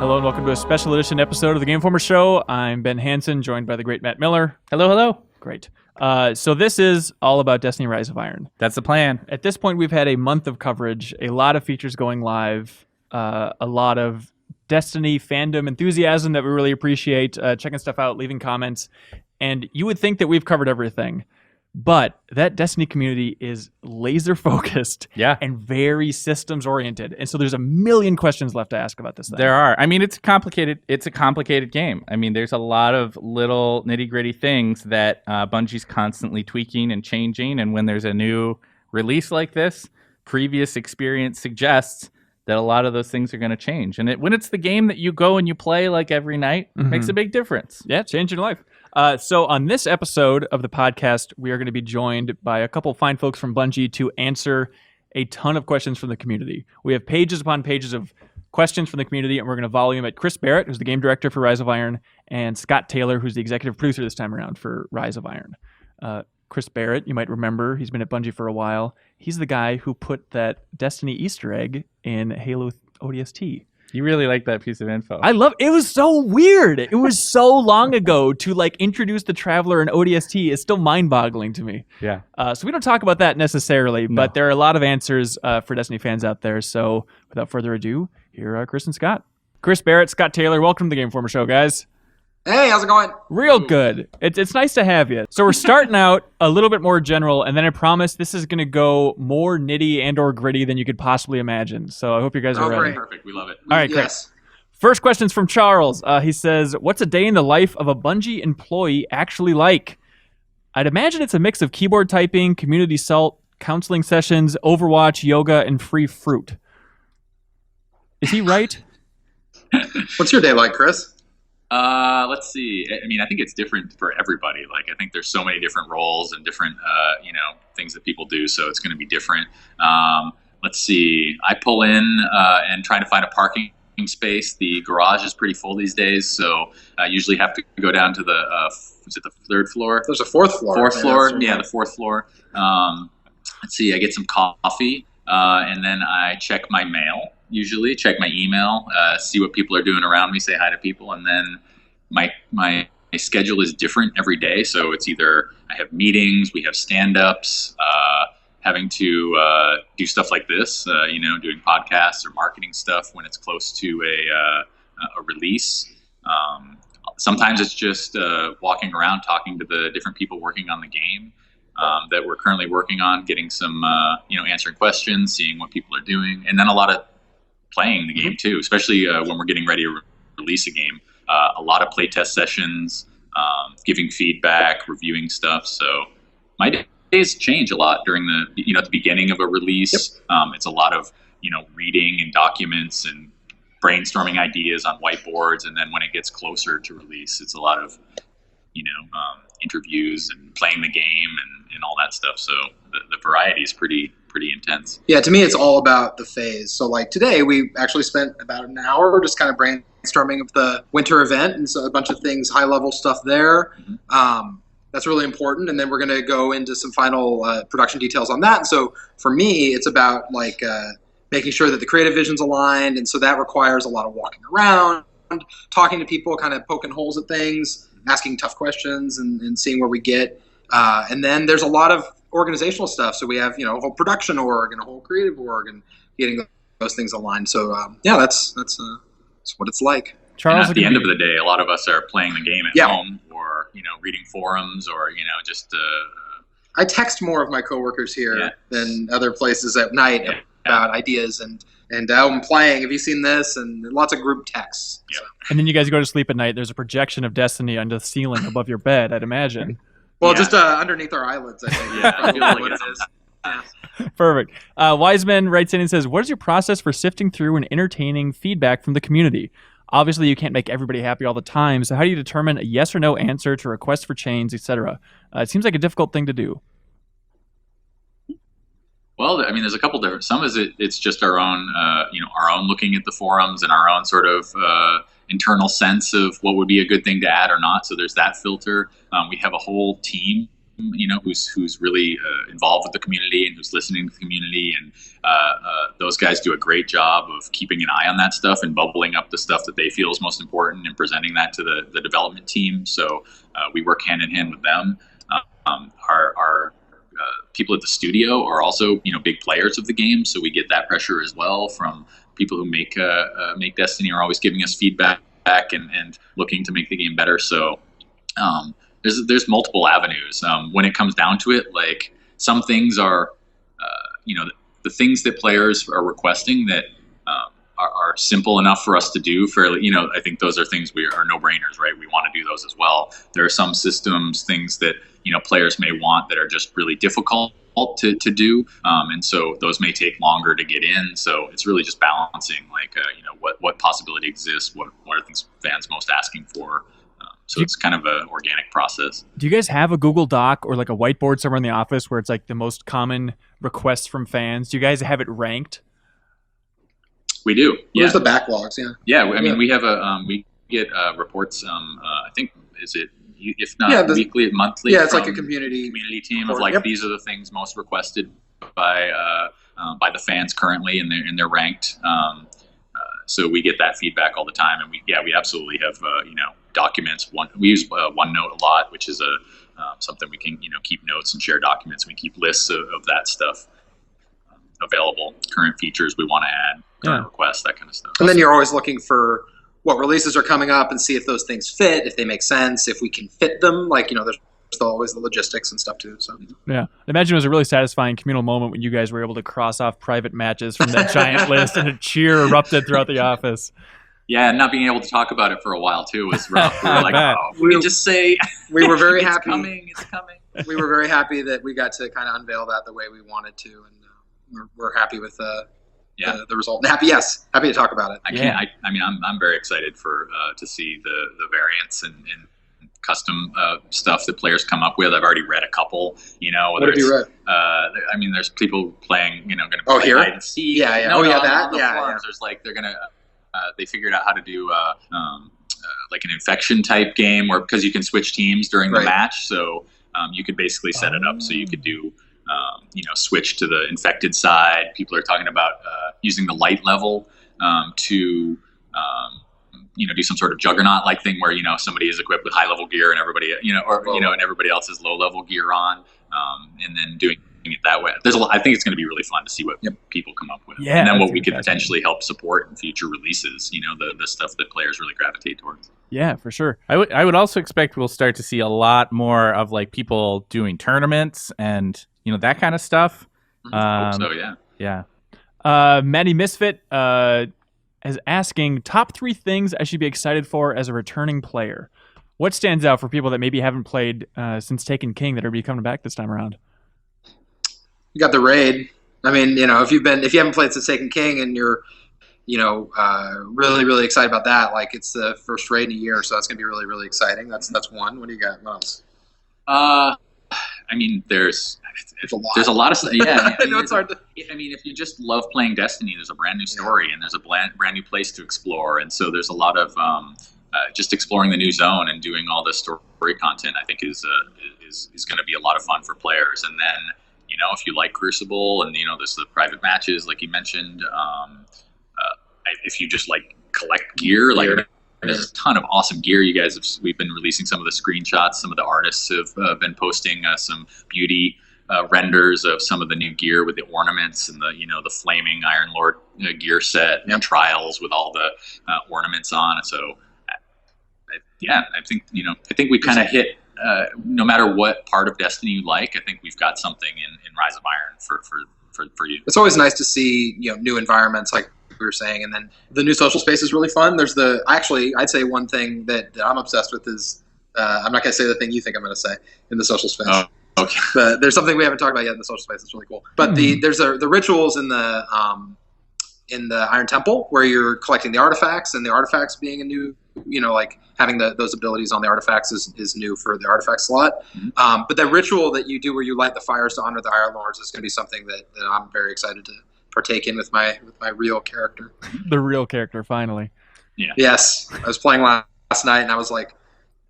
Hello and welcome to a special edition episode of the Game Informer Show. I'm Ben Hanson, joined by the great Matt Miller. Hello, hello. Great. So this is all about Destiny Rise of Iron. That's the plan. At this point, we've had a month of coverage, a lot of features going live, a lot of Destiny fandom enthusiasm that we really appreciate, checking stuff out, leaving comments. And you would think that we've covered everything. But that Destiny community is laser focused and very systems oriented. And so there's a million questions left to ask about this thing. There are. I mean, it's a complicated game. I mean, there's a lot of little nitty gritty things that Bungie's constantly tweaking and changing. And when there's a new release like this, previous experience suggests that a lot of those things are going to change. And when it's the game that you go and you play like every night, it makes a big difference. Yeah, change your life. So on this episode of the podcast, we are going to be joined by a couple fine folks from Bungie to answer a ton of questions from the community. We have pages upon pages of questions from the community, and we're going to volley them at Chris Barrett, who's the game director for Rise of Iron, and Scott Taylor, who's the executive producer this time around for Rise of Iron. Chris Barrett, you might remember, he's been at Bungie for a while. He's the guy who put that Destiny Easter egg in Halo ODST. You really like that piece of info. I love it. It was so weird. It was so long ago to like introduce the Traveler in ODST. It's still mind-boggling to me. Yeah. So we don't talk about that necessarily, but there are a lot of answers for Destiny fans out there. So without further ado, here are Chris and Scott. Chris Barrett, Scott Taylor, welcome to the Game Informer Show, guys. Hey, how's it going? Real good. It's nice to have you. So we're starting out a little bit more general, and then I promise this is going to go more nitty and or gritty than you could possibly imagine. So I hope you guys are ready. Great. Perfect. We love it. All right, yes. great. First question's from Charles. He says, what's a day in the life of a Bungie employee actually like? I'd imagine it's a mix of keyboard typing, community salt, counseling sessions, Overwatch, yoga, and free fruit. Is he right? What's your day like, Chris? Let's see. I mean, I think it's different for everybody. Like, I think there's so many different roles and different, things that people do. So it's going to be different. Let's see. I pull in and try to find a parking space. The garage is pretty full these days, so I usually have to go down to the is it the third floor? There's a fourth floor. Fourth floor. Yeah, the fourth floor. Let's see. I get some coffee, and then I check my mail. Usually check my email, see what people are doing around me, say hi to people, and then my schedule is different every day. So it's either I have meetings, we have stand-ups, having to do stuff like this, doing podcasts or marketing stuff when it's close to a release. Sometimes it's just walking around, talking to the different people working on the game that we're currently working on, getting some, answering questions, seeing what people are doing, and then a lot of playing the game too, especially when we're getting ready to release a game. A lot of playtest sessions, giving feedback, reviewing stuff. So my days change a lot during the beginning of a release. It's a lot of reading and documents and brainstorming ideas on whiteboards, and then when it gets closer to release, it's a lot of interviews and playing the game and all that stuff. So the variety is pretty intense. Yeah, to me, it's all about the phase. So like today, we actually spent about an hour just kind of brainstorming of the winter event, and so a bunch of things, high level stuff there. That's really important. And then we're going to go into some final production details on that. And so for me, it's about like making sure that the creative vision's aligned. And so that requires a lot of walking around, talking to people, kind of poking holes at things, asking tough questions and seeing where we get. And then there's a lot of organizational stuff. So we have, a whole production org and a whole creative org and getting those things aligned. So that's what it's like. Charles, and at the end of the day, a lot of us are playing the game at home or, reading forums or, just... I text more of my coworkers here than other places at night about ideas and I'm playing. Have you seen this? And lots of group texts. Yeah. So. And then you guys go to sleep at night. There's a projection of Destiny on the ceiling above your bed, I'd imagine. Well, just underneath our eyelids, I think. I feel like what it's it is. Yeah. Perfect. Wiseman writes in and says, what is your process for sifting through and entertaining feedback from the community? Obviously, you can't make everybody happy all the time, so how do you determine a yes or no answer to requests for change, etc.? It seems like a difficult thing to do. Well, I mean, there's a couple different. Some is it's just our own, our own looking at the forums and our own sort of internal sense of what would be a good thing to add or not. So there's that filter. We have a whole team who's really involved with the community and who's listening to the community, and those guys do a great job of keeping an eye on that stuff and bubbling up the stuff that they feel is most important and presenting that to the development team. So we work hand in hand with them. Our people at the studio are also big players of the game, so we get that pressure as well from people who make Destiny, are always giving us feedback and looking to make the game better. So there's multiple avenues. When it comes down to it, like some things are, the things that players are requesting that are simple enough for us to do fairly. I think those are things are no-brainers, right? We want to do those as well. There are some systems, things that players may want that are just really difficult to do, and so those may take longer to get in. So it's really just balancing, like what possibility exists, what are things fans most asking for. So it's kind of an organic process. Do you guys have a Google Doc or like a whiteboard somewhere in the office where it's like the most common requests from fans? Do you guys have it ranked? We do. Yeah. Where's the backlogs? Yeah. Yeah. I mean, we have we get reports. I think if not weekly, monthly. Yeah, it's like a community team report. Of like these are the things most requested by the fans currently, and they're ranked. So we get that feedback all the time, and we absolutely have documents. We use OneNote a lot, which is something we can keep notes and share documents. We keep lists of that stuff available, current features we want to add, current requests, that kind of stuff. And then you're always looking for what releases are coming up and see if those things fit, if they make sense, if we can fit them. Like there's always the logistics and stuff too. So yeah, I imagine it was a really satisfying communal moment when you guys were able to cross off private matches from that giant list, and a cheer erupted throughout the office. Yeah, and not being able to talk about it for a while too was rough. We were like, we just say we were very happy. It's coming. We were very happy that we got to kind of unveil that the way we wanted to, and we're happy with the result. Happy to talk about it. I'm very excited to see the variants and custom stuff that players come up with. I've already read a couple. What have you read? There's people playing. Going to play hide and seek. Yeah. On the forums, there's like they're gonna. They figured out how to do like an infection type game, where because you can switch teams during the match, so you could basically set it up so you could do switch to the infected side. People are talking about using the light level to do some sort of juggernaut like thing where somebody is equipped with high level gear and everybody and everybody else has low level gear on, and then doing it that way. I think it's going to be really fun to see what people come up with, and then what we could potentially help support in future releases. The stuff that players really gravitate towards. Yeah, for sure. I would also expect we'll start to see a lot more of like people doing tournaments and that kind of stuff. I hope so, yeah. Maddie Misfit is asking top 3 things I should be excited for as a returning player. What stands out for people that maybe haven't played since Taken King that are coming back this time around? You got the raid. I mean, if you haven't played since Taken King and you're, really, really excited about that, like it's the first raid in a year, so that's gonna be really, really exciting. That's one. What do you got? What else? There's a lot of stuff. Yeah, I know it's hard to. If you just love playing Destiny, there's a brand new story and there's a brand new place to explore, and so there's a lot of just exploring the new zone and doing all the story content. I think is going to be a lot of fun for players. And then if you like Crucible and there's the private matches like you mentioned. If you just like collect gear, like there's a ton of awesome gear. We've been releasing some of the screenshots. Some of the artists have been posting some beauty renders of some of the new gear with the ornaments and the flaming Iron Lord gear set and trials with all the ornaments on. So I think we kind of hit. No matter what part of Destiny you like, I think we've got something in Rise of Iron for you. It's always nice to see new environments like we were saying, and then the new social space is really fun. There's I'd say one thing that I'm obsessed with is I'm not going to say the thing you think I'm going to say in the social space. Oh, okay. But there's something we haven't talked about yet in the social space. It's really cool. But there's the rituals in the Iron Temple where you're collecting the artifacts, and the artifacts being a new, like having those abilities on the artifacts is new for the artifact slot. Mm-hmm. But the ritual that you do where you light the fires to honor the Iron Lords is going to be something that I'm very excited to partake in with my real character. The real character, finally. Yeah. Yes, I was playing last night and I was like,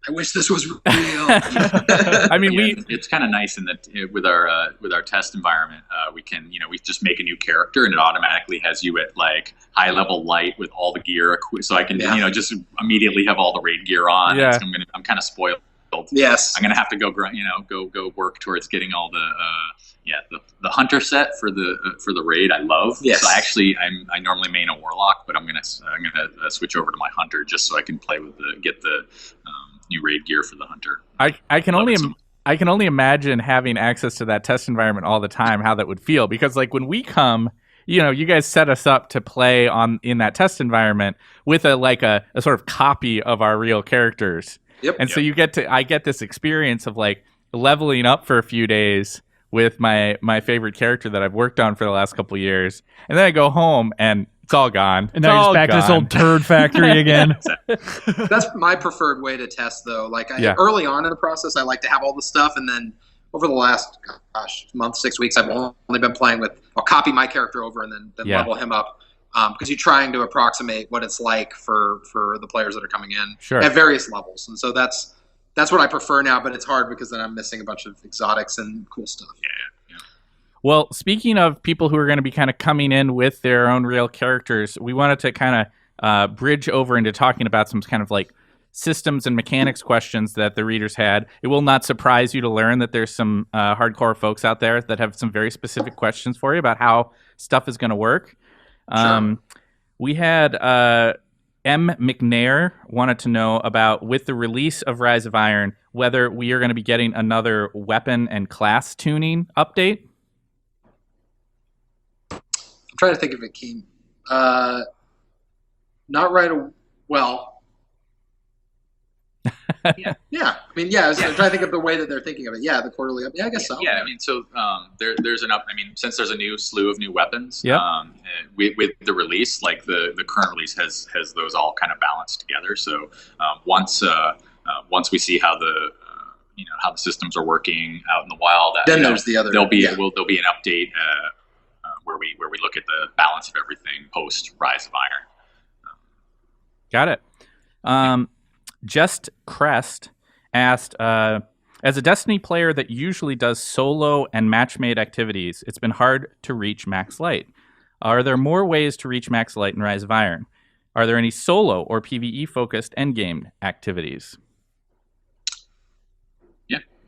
I wish this was real. I mean, it's kind of nice in that with our test environment, we can we just make a new character and it automatically has you at like high level light with all the gear, so I can just immediately have all the raid gear on. Yeah. So I'm kind of spoiled. Yes. I'm gonna have to go work towards getting all the hunter set for the raid. I love. Yes. So I normally main a warlock, but I'm gonna switch over to my hunter just so I can play with get the new raid gear for the hunter. I can only imagine having access to that test environment all the time, how that would feel, because like when we come, you guys set us up to play in that test environment with a sort of copy of our real characters. Yep. And so I get this experience of like leveling up for a few days with my favorite character that I've worked on for the last couple of years. And then I go home and it's all gone. And now you're just back to this old turd factory again. That's my preferred way to test, though. Like early on in the process, I like to have all the stuff, and then over the last month, 6 weeks, I've only been playing with. I'll copy my character over and then level him up, because you're trying to approximate what it's like for the players that are coming in at various levels, and so that's what I prefer now. But it's hard because then I'm missing a bunch of exotics and cool stuff. Yeah. Well, speaking of people who are going to be kind of coming in with their own real characters, we wanted to kind of bridge over into talking about some kind of like systems and mechanics questions that the readers had. It will not surprise you to learn that there's some hardcore folks out there that have some very specific questions for you about how stuff is going to work. Sure. We had M. McNair wanted to know about, with the release of Rise of Iron, whether we are going to be getting another weapon and class tuning update. I'm trying to think if it came. Not right. Well. Yeah. I mean, I'm trying to think of the way that they're thinking of it. Yeah, the quarterly. Yeah, I guess so. Yeah, I mean, so there's enough. I mean, since there's a new slew of new weapons, Yep. With the release, like the current release has those all kind of balanced together. So once we see how the how the systems are working out in the wild, then there's the other. There'll be an update where we look at the balance of everything post Rise of Iron. Got it. Just Crest asked, as a Destiny player that usually does solo and match-made activities, it's been hard to reach max light. Are there more ways to reach max light in Rise of Iron? Are there any solo or PvE-focused endgame activities?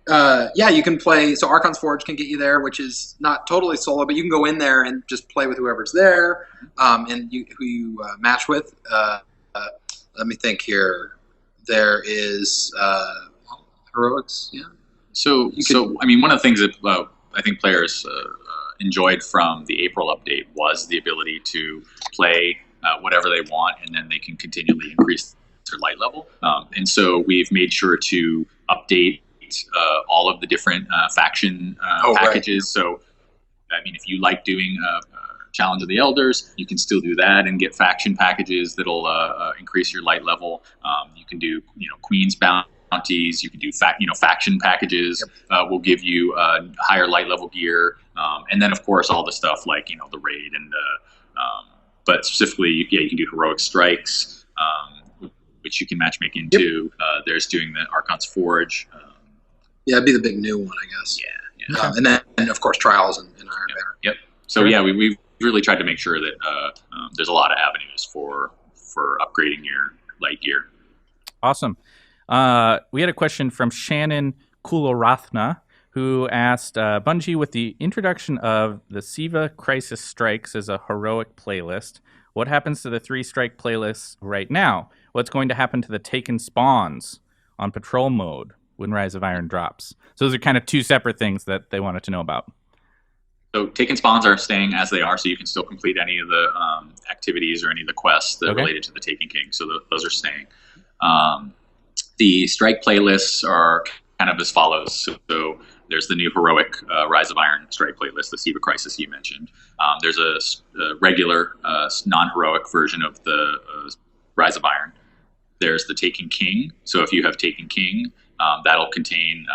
Yeah, you can play. So Archon's Forge can get you there, which is not totally solo, but you can go in there and just play with whoever's there, and who you match with. Let me think here. There is heroics. Yeah. So I mean, one of the things that I think players enjoyed from the April update was the ability to play whatever they want, and then they can continually increase their light level. And so we've made sure to update all of the different faction packages. Right. So, I mean, if you like doing Challenge of the Elders, you can still do that and get faction packages that'll increase your light level. You can do, Queen's bounties. You can do faction packages. Yep. Will give you higher light level gear, and then of course all the stuff like the raid and but specifically, you can do heroic strikes, which you can matchmake into. Yep. There's doing the Archon's Forge. Yeah, it'd be the big new one, I guess. Yeah. And then, of course, Trials and Iron Banner. Yep. So, we've really tried to make sure that there's a lot of avenues for upgrading your light gear. Awesome. We had a question from Shannon Kulorathna, who asked, Bungie, with the introduction of the Siva Crisis Strikes as a heroic playlist, what happens to the 3-strike playlists right now? What's going to happen to the Taken Spawns on patrol mode when Rise of Iron drops? So those are kind of two separate things that they wanted to know about. So Taken Spawns are staying as they are, so you can still complete any of the activities or any of the quests that are related to the Taken King. So those are staying. The strike playlists are kind of as follows. So there's the new heroic Rise of Iron strike playlist, the Siva Crisis you mentioned. There's a regular non-heroic version of the Rise of Iron. There's the Taken King. So if you have Taken King, that'll contain,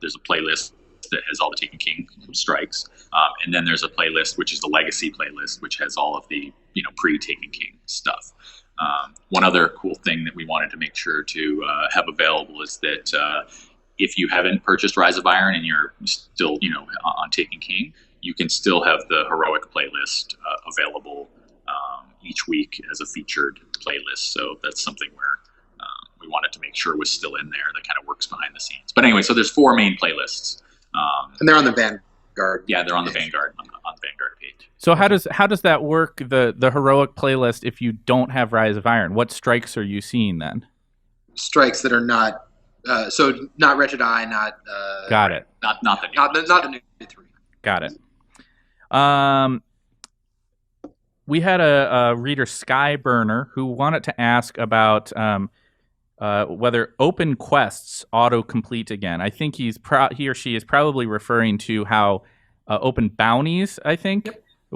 there's a playlist that has all the Taken King strikes. And then there's a playlist, which is the Legacy playlist, which has all of the pre-Taken King stuff. One other cool thing that we wanted to make sure to have available is that if you haven't purchased Rise of Iron and you're still, on Taken King, you can still have the Heroic playlist available each week as a featured playlist. So that's something where we wanted to make sure was still in there that kind of works behind the scenes. But anyway, so there's 4 main playlists. And they're on the Vanguard. Yeah, they're on the Vanguard on the Vanguard page. So how does that work? The Heroic playlist, if you don't have Rise of Iron, what strikes are you seeing then? Strikes that are not not Wretched Eye, not Got it. Not the new not the new 3. Got it. We had a reader, Skyburner, who wanted to ask about whether open quests auto-complete again. I think he or she is probably referring to how open bounties, I think,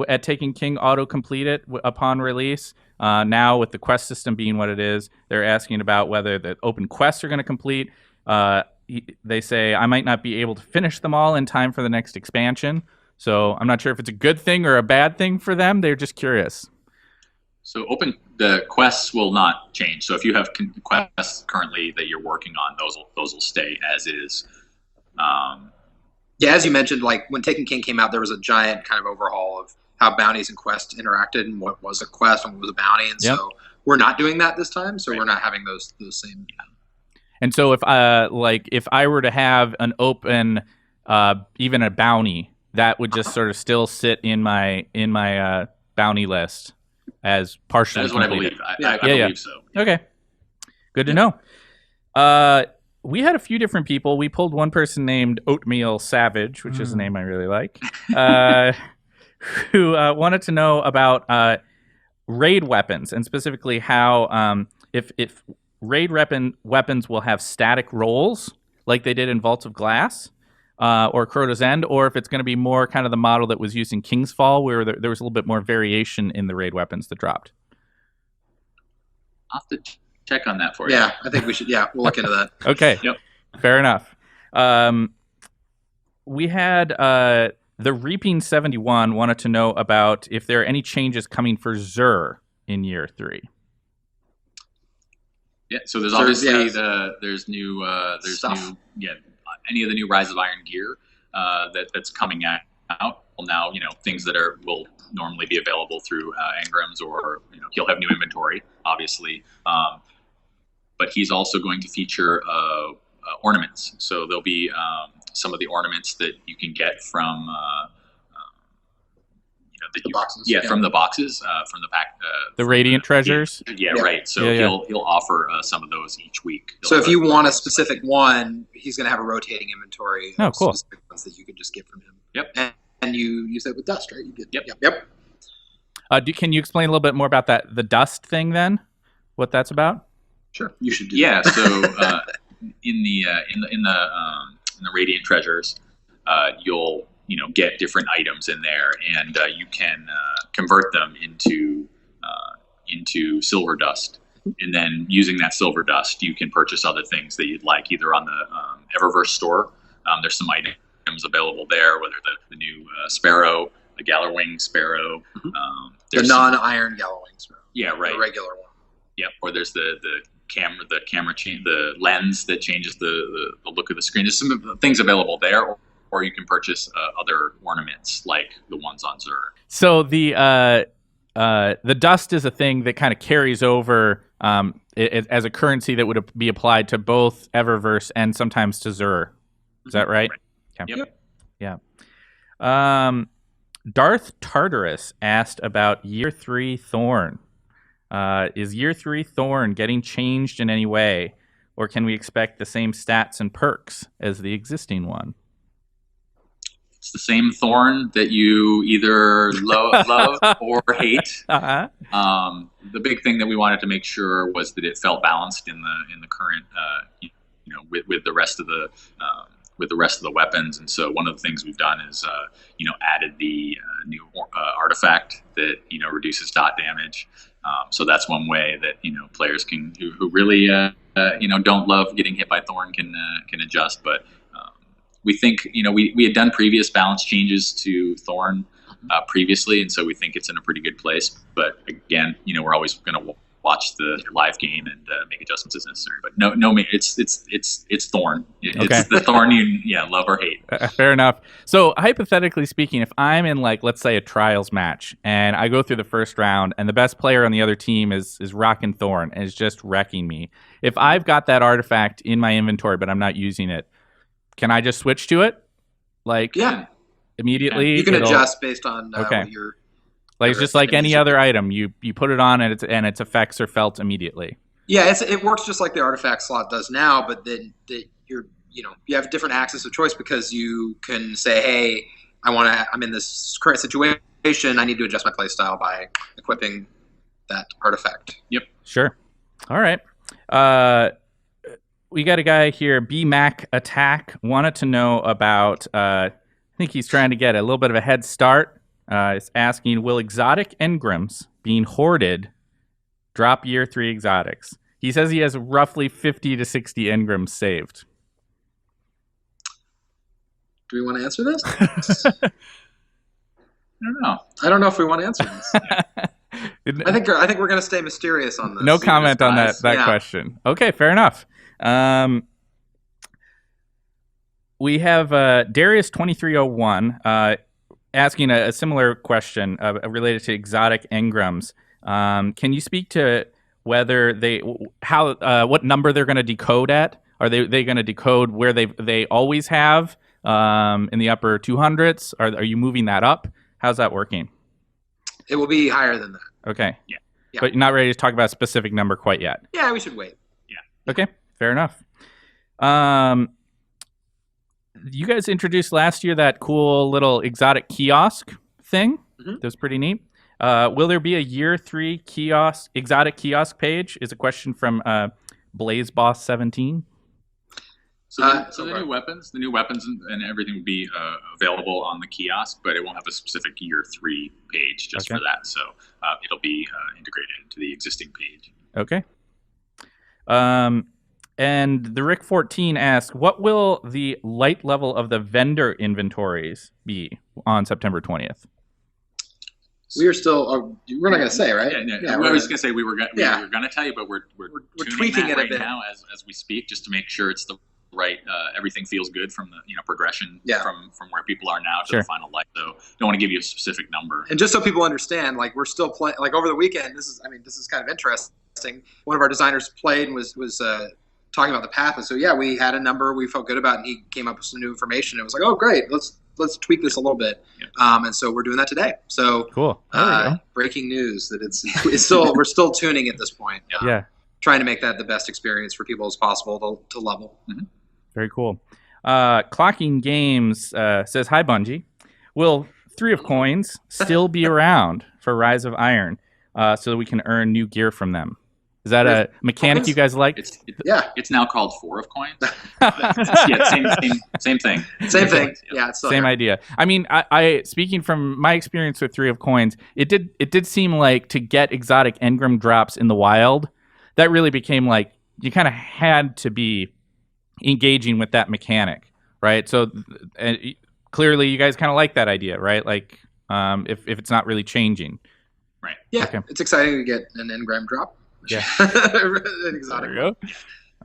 at Taken King auto-complete it upon release. Now, with the quest system being what it is, they're asking about whether the open quests are going to complete. They say, I might not be able to finish them all in time for the next expansion. So I'm not sure if it's a good thing or a bad thing for them. They're just curious. So the quests will not change. So if you have quests currently that you're working on, those will stay as is. Yeah, as you mentioned, like when Taken King came out, there was a giant kind of overhaul of how bounties and quests interacted and what was a quest and what was a bounty. And so we're not doing that this time. So we're not having those same. And so if I were to have an open, even a bounty, that would just sort of still sit in my bounty list as partially. That is what completed. I believe. I believe so. Okay, good to know. We had a few different people. We pulled one person named Oatmeal Savage, which is a name I really like, who wanted to know about raid weapons, and specifically how if raid weapons will have static rolls like they did in Vaults of Glass. Or Crota's End, or if it's going to be more kind of the model that was used in King's Fall, where there was a little bit more variation in the raid weapons that dropped. I'll have to check on that for you. Yeah, I think we should. Yeah, we'll look into that. Okay, Yep. Fair enough. We had the Reaping 71 wanted to know about if there are any changes coming for Xur in Year 3. Yeah, so there's obviously there's new stuff. any of the new Rise of Iron gear that's coming out. Well, now things that will normally be available through engrams, or he'll have new inventory, obviously. But he's also going to feature ornaments. So there'll be some of the ornaments that you can get from The boxes. Yeah, from the boxes, from the pack. The Radiant Treasures? Yeah, right. So he'll offer some of those each week. So if you want a specific one, he's going to have a rotating inventory of cool. specific ones that you could just get from him. Yep. And you use it with dust, right? You get, Yep. Can you explain a little bit more about the dust thing then? What that's about? Sure. You should do that. that. So in the Radiant Treasures, you'll get different items in there, and you can convert them into silver dust. And then using that silver dust, you can purchase other things that you'd like, either on the Eververse store. There's some items available there, whether the new Sparrow, the Gallerwing Sparrow. The non-iron Gallerwing Sparrow. Yeah, right. The regular one. Yeah, or there's the camera change, the lens that changes the look of the screen. There's some things available there, or you can purchase other ornaments like the ones on Xur. So the dust is a thing that kind of carries over as a currency that would be applied to both Eververse and sometimes to Xur. Is that right? Okay. Yep. Yeah. Darth Tartarus asked about Year 3 Thorn. Is Year 3 Thorn getting changed in any way, or can we expect the same stats and perks as the existing one? It's the same Thorn that you either love or hate. Uh-huh. The big thing that we wanted to make sure was that it felt balanced in the current, with the rest of the weapons. And so one of the things we've done is added the new artifact that reduces dot damage. So that's one way that players who really don't love getting hit by Thorn can adjust. But we think we had done previous balance changes to Thorn previously, and so we think it's in a pretty good place. But again, we're always going to watch the live game and make adjustments as necessary. But no, it's Thorn. It's the Thorn you love or hate. Fair enough. So hypothetically speaking, if I'm in let's say a trials match and I go through the first round and the best player on the other team is rocking Thorn and is just wrecking me, if I've got that artifact in my inventory but I'm not using it, can I just switch to it? Immediately? You can adjust based on what you're... it's just like any other item. You put it on and its effects are felt immediately. Yeah, it works just like the artifact slot does now, but then you have different axis of choice because you can say, hey, I'm in this current situation. I need to adjust my playstyle by equipping that artifact. Yep. Sure. All right. We got a guy here, BMac Attack, wanted to know about, I think he's trying to get a little bit of a head start. It's asking, will exotic engrams being hoarded drop year 3 exotics? He says he has roughly 50 to 60 engrams saved. Do we want to answer this? I don't know. I don't know if we want to answer this. I think we're going to stay mysterious on this. No comment on that question. Okay, fair enough. We have Darius2301 asking a similar question related to exotic engrams. Can you speak to whether what number they're going to decode at? Are they going to decode where they always have in the upper 200s? Are you moving that up? How's that working? It will be higher than that. Okay. Yeah. But you're not ready to talk about a specific number quite yet. Yeah, we should wait. Yeah. Okay. Fair enough. You guys introduced last year that cool little exotic kiosk thing. Mm-hmm. That was pretty neat. Will there be a year 3 exotic kiosk page? Is a question from BlazeBoss17. So the new weapons and everything will be available on the kiosk, but it won't have a specific year 3 page just for that. So it'll be integrated into the existing page. Okay. And the Rick 14 asks, what will the light level of the vendor inventories be on September 20th? We are still. We're not going to say, right? Yeah. I was going to say we were going to tell you, but we're tweaking it right a bit now as we speak, just to make sure it's the right. Everything feels good from the progression from where people are now to the final light. So don't want to give you a specific number. And just so people understand, we're still playing. Over the weekend, this is kind of interesting. One of our designers played and was talking about the path, and so we had a number we felt good about, and he came up with some new information. It was like, oh great, let's tweak this a little bit. And so we're doing that today. So cool. Breaking news that it's still we're still tuning at this point. Trying to make that the best experience for people as possible to level. Mm-hmm. Very cool. Clocking Games says, hi Bungie, will 3 of Coins still be around for Rise of Iron so that we can earn new gear from them? Is that a mechanic you guys like? It's now called 4 of Coins. Same thing. Same thing. Yeah, it's same idea. I mean, I speaking from my experience with 3 of Coins, it did seem like to get exotic engram drops in the wild, that really became like you kind of had to be engaging with that mechanic, right? So clearly, you guys kind of like that idea, right? Like if it's not really changing, right? Yeah, It's exciting to get an engram drop. Yeah. Exotic. There we go.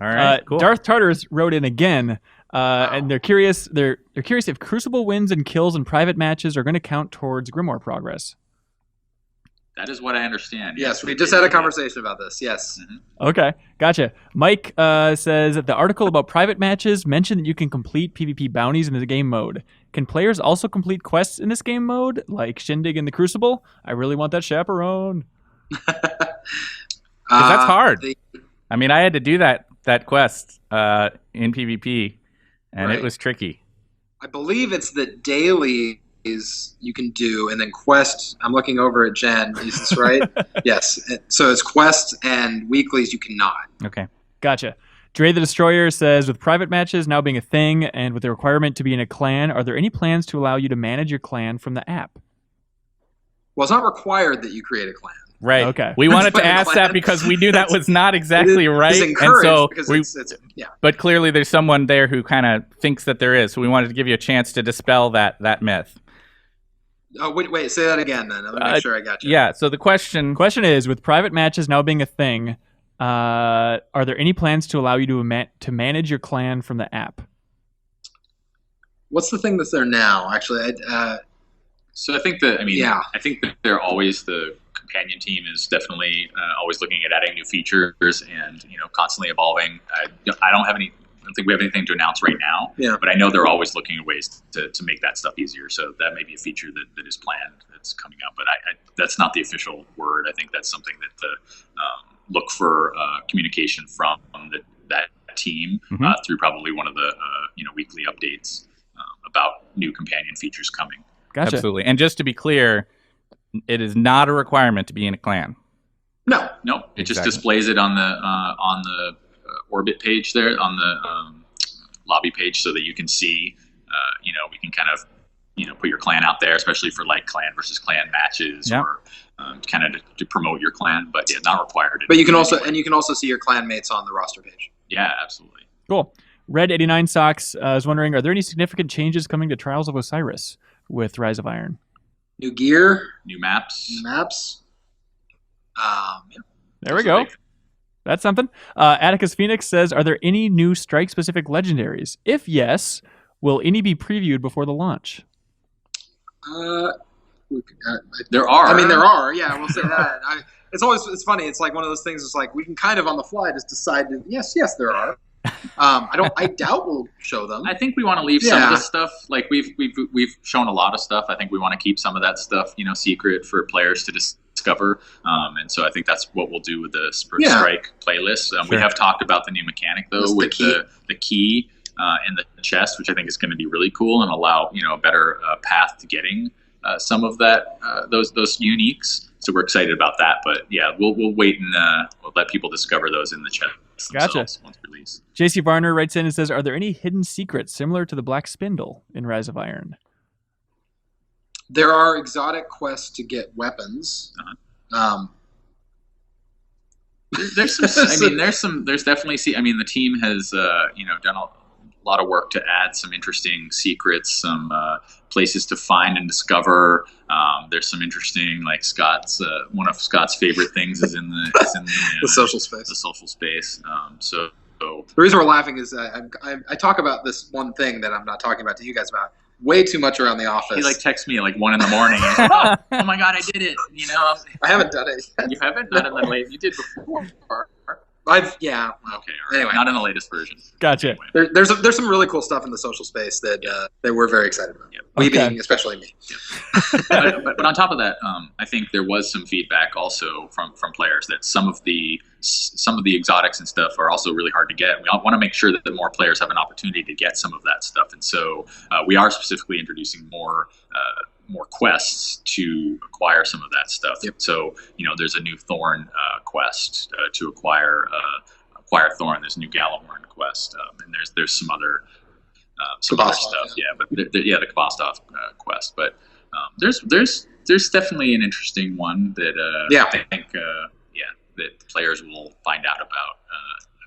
All right. Cool. Darth Tartars wrote in again, and they're curious. They're curious if Crucible wins and kills in private matches are going to count towards Grimoire progress. That is what I understand. Yes, we just had a conversation about this. Yes. Mm-hmm. Okay, gotcha. Mike says that the article about private matches mentioned that you can complete PvP bounties in the game mode. Can players also complete quests in this game mode, like Shindig in the Crucible? I really want that chaperone. Because that's hard. I mean, I had to do that quest in PvP, and it was tricky. I believe it's the dailies you can do, and then quest. I'm looking over at Jen. Is this right? Yes. So it's quests and weeklies you cannot. Okay. Gotcha. Dre the Destroyer says, with private matches now being a thing, and with the requirement to be in a clan, are there any plans to allow you to manage your clan from the app? Well, it's not required that you create a clan. Right. Okay. We wanted to ask that because we knew that was not exactly right. It's encouraged but clearly there's someone there who kind of thinks that there is. So we wanted to give you a chance to dispel that myth. Oh, wait, say that again then. Let me make sure I got you. Yeah, so the question is, with private matches now being a thing, are there any plans to allow you to manage your clan from the app? What's the thing that's there now? Actually, So I think that Yeah. I think that they're always the companion team is definitely always looking at adding new features and constantly evolving. I don't think we have anything to announce right now. Yeah. But I know they're always looking at ways to make that stuff easier. So that may be a feature that is planned that's coming up. But that's not the official word. I think that's something that look for communication from that team through probably one of the weekly updates about new companion features coming. Gotcha. Absolutely. And just to be clear, it is not a requirement to be in a clan. No. It just displays it on the orbit page there, on the lobby page, so that you can see. We can kind of put your clan out there, especially for like clan versus clan matches, or kind of to promote your clan. But not required. But you can also see your clan mates on the roster page. Yeah, absolutely. Cool. Red 89 Socks is wondering, are there any significant changes coming to Trials of Osiris with Rise of Iron? New gear, new maps. There we go. That's something. Atticus Phoenix says, are there any new strike-specific legendaries? If yes, will any be previewed before the launch? There are. I mean, there are. Yeah, we'll say that. It's funny. It's like one of those things. It's like we can kind of on the fly just decide. Yes, there are. I doubt we'll show them. I think we want to leave some of the stuff. Like we've shown a lot of stuff. I think we want to keep some of that stuff, secret for players to discover. And so I think that's what we'll do with the Strike playlist. We have talked about the new mechanic though, with the key in the chest, which I think is going to be really cool and allow a better path to getting some of that those uniques. So we're excited about that. But we'll wait and we'll let people discover those in the chest. Gotcha. Once released. JC Varner writes in and says, are there any hidden secrets similar to the Black Spindle in Rise of Iron? There are exotic quests to get weapons. There's definitely the team has done a lot of work to add some interesting secrets, some places to find and discover. There's some interesting, like Scott's one of Scott's favorite things is in the social space. The social space. So the reason we're laughing is I talk about this one thing that I'm not talking about to you guys about way too much around the office. He texts me at 1 a.m. He's like, oh my god, I did it! I haven't done it yet. You haven't? Not in the late. You did before. Okay. Anyway, not in the latest version. Gotcha. Anyway. There's some really cool stuff in the social space that we're very excited about. Yep. We being especially me. Yep. but on top of that, I think there was some feedback also from players that some of the exotics and stuff are also really hard to get. We want to make sure that more players have an opportunity to get some of that stuff, and so we are specifically introducing more quests to acquire some of that stuff. Yep. So there's a new Thorn quest to acquire Thorn. There's a new Galahorn quest, and there's some other stuff. Yeah, but the Kvastov quest. But there's definitely an interesting one that I think that players will find out about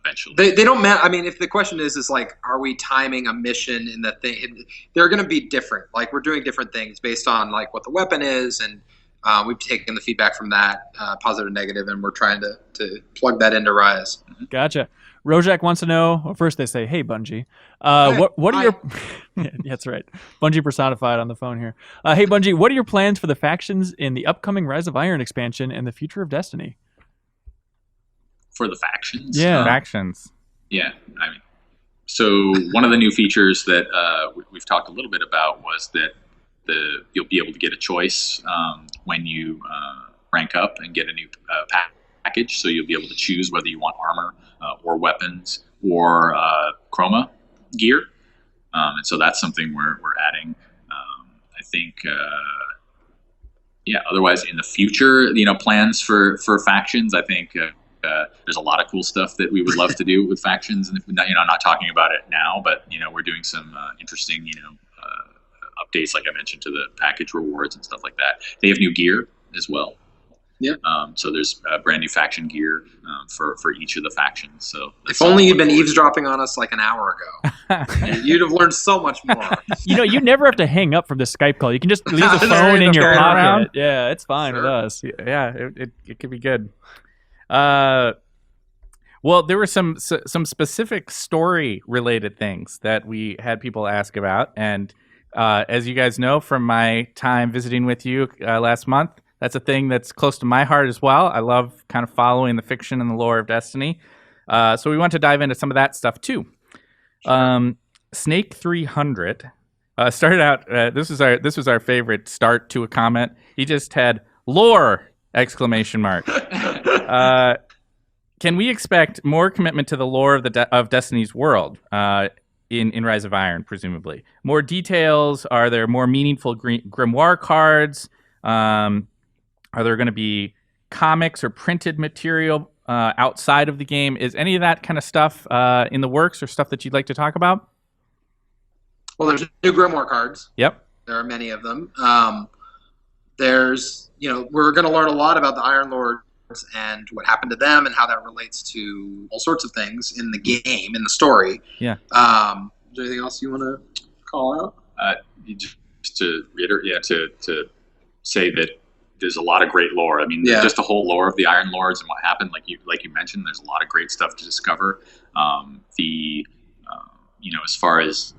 eventually. They don't matter. I mean, if the question is like, are we timing a mission in the thing? They're going to be different. Like, we're doing different things based on like what the weapon is, and we've taken the feedback from that, positive and negative, and we're trying to plug that into Rise. Gotcha. Rojak wants to know. Well, first they say, "Hey, Bungie, what are your?" Yeah, that's right. Bungie personified on the phone here. Hey, Bungie, what are your plans for the factions in the upcoming Rise of Iron expansion and the future of Destiny? For the factions, factions. Yeah, so one of the new features that we've talked a little bit about was that you'll be able to get a choice when you rank up and get a new package. So you'll be able to choose whether you want armor or weapons or chroma gear, and so that's something we're adding. I think. Otherwise, in the future, plans for factions. I think. There's a lot of cool stuff that we would love to do with factions, and I'm not talking about it now, but we're doing some interesting updates, like I mentioned, to the package rewards and stuff like that. They have new gear as well, Yep. So there's brand new faction gear for each of the factions. So if only you'd been eavesdropping on us like an hour ago, you'd have learned so much more. You never have to hang up from the Skype call. You can just leave the phone in your pocket. Yeah, it's fine with us. Yeah, it could be good. Well, there were some specific story-related things that we had people ask about, and as you guys know from my time visiting with you last month, that's a thing that's close to my heart as well. I love kind of following the fiction and the lore of Destiny, so we want to dive into some of that stuff too. Sure. Snake 300 started out. This was our favorite start to a comment. He just had lore ! Can we expect more commitment to the lore of Destiny's world in Rise of Iron, presumably? More details? Are there more meaningful grimoire cards? Are there going to be comics or printed material outside of the game? Is any of that kind of stuff in the works or stuff that you'd like to talk about? Well, there's new grimoire cards. Yep. There are many of them. We're going to learn a lot about the Iron Lords and what happened to them and how that relates to all sorts of things in the game, in the story. Yeah. Is there anything else you want to call out? Just to reiterate, to say that there's a lot of great lore. I mean, just the whole lore of the Iron Lords and what happened, like you mentioned, there's a lot of great stuff to discover. As far as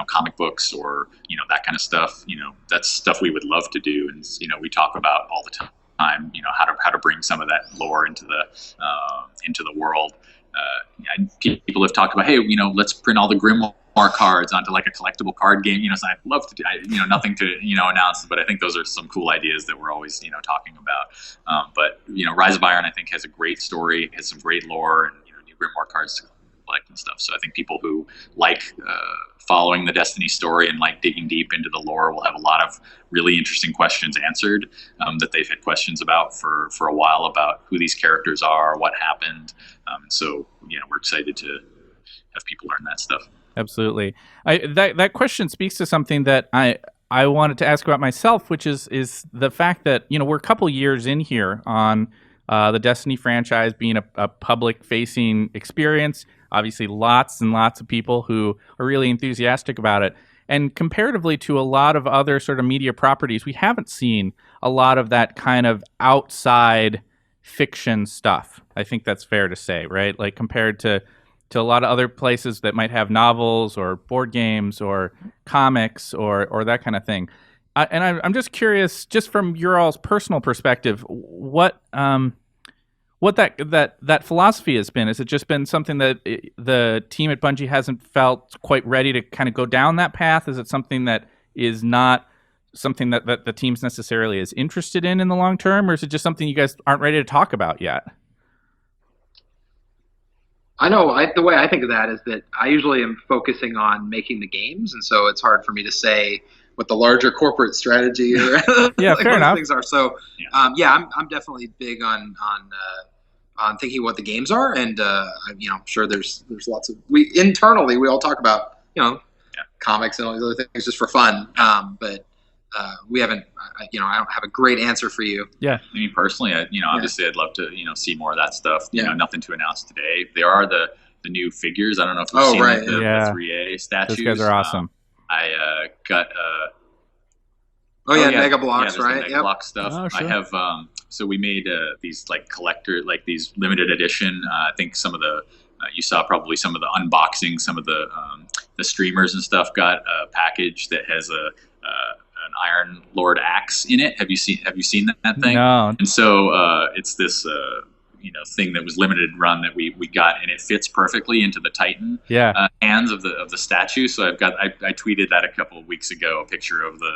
comic books or that kind of stuff, that's stuff we would love to do, and we talk about all the time. How to bring some of that lore into the world. People have talked about, hey, let's print all the grimoire cards onto like a collectible card game. So I'd love to do. Nothing to announce, but I think those are some cool ideas that we're always talking about. But Rise of Iron, I think, has a great story, has some great lore, and new grimoire cards to collect and stuff. So I think people who like following the Destiny story and like digging deep into the lore will have a lot of really interesting questions answered that they've had questions about for a while, about who these characters are, what happened. So we're excited to have people learn that stuff. Absolutely. That question speaks to something that I wanted to ask about myself, which is the fact that we're a couple years in here on the Destiny franchise being a public-facing experience. Obviously, lots and lots of people who are really enthusiastic about it. And comparatively to a lot of other sort of media properties, we haven't seen a lot of that kind of outside fiction stuff. I think that's fair to say, right? Like compared to a lot of other places that might have novels or board games or comics or that kind of thing. I'm just curious, just from your all's personal perspective, what that philosophy has been. Has it just been something that the team at Bungie hasn't felt quite ready to kind of go down that path? Is it something that is not something that the team's necessarily is interested in the long term, or is it just something you guys aren't ready to talk about yet? I know the way I think of that is that I usually am focusing on making the games, and so it's hard for me to say what the larger corporate strategy or fair enough. Things are. So I'm definitely big on thinking what the games are, and I'm sure there's lots of internally we all talk about comics and all these other things just for fun, but we haven't. I don't have a great answer for you. Yeah, I mean, personally, obviously, I'd love to see more of that stuff. Nothing to announce today. There are the new figures. I don't know if you've seen the 3A statues. Those guys are awesome. I got Mega Blocks, right? Mega Block stuff. Oh, sure. I have so we made these like collector, like these limited edition. I think some of the you saw probably some of the unboxing, some of the streamers and stuff got a package that has an Iron Lord axe in it. Have you seen that thing? No. And so it's this thing that was limited run that we got, and it fits perfectly into the Titan hands of the statue. So I tweeted that a couple of weeks ago, a picture of the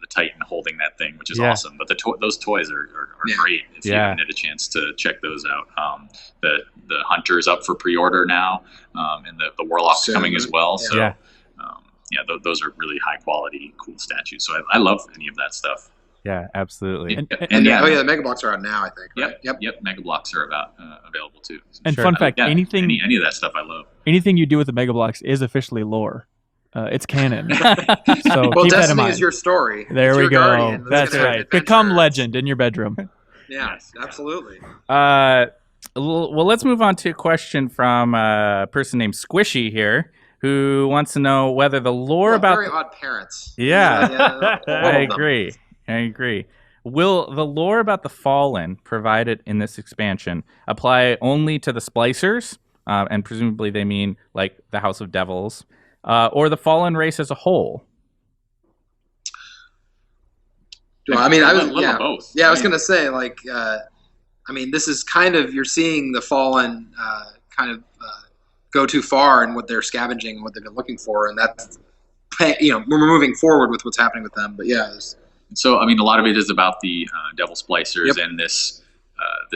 Titan holding that thing, which is awesome. But those toys are great if you haven't had a chance to check those out. The Hunter's up for pre-order now, and the Warlock's coming as well. So those are really high quality, cool statues. So I love any of that stuff. Yeah, absolutely. The Mega Blocks are out now, I think. Right? Yep. Mega Blocks are available too. And fun fact, anything any of that stuff I love. Anything you do with the Mega Blocks is officially lore. It's canon. So Well, keep that in Destiny mind. is your story. There It's we your go. guardian That's gonna have right. Become adventures. legend in your bedroom. Yeah, Yes. absolutely. Well, let's move on to a question from a person named Squishy here, who wants to know whether the lore Well, about very odd parents. Yeah. all I of them. agree. Will the lore about the Fallen provided in this expansion apply only to the Splicers, and presumably they mean like the House of Devils, or the Fallen race as a whole? Well, I mean, A little of both. Yeah, I was gonna say like, I mean, this is kind of you're seeing the Fallen kind of go too far in what they're scavenging and what they've been looking for, and that's we're moving forward with what's happening with them. But yeah. So, I mean, a lot of it is about the Devil Splicers and this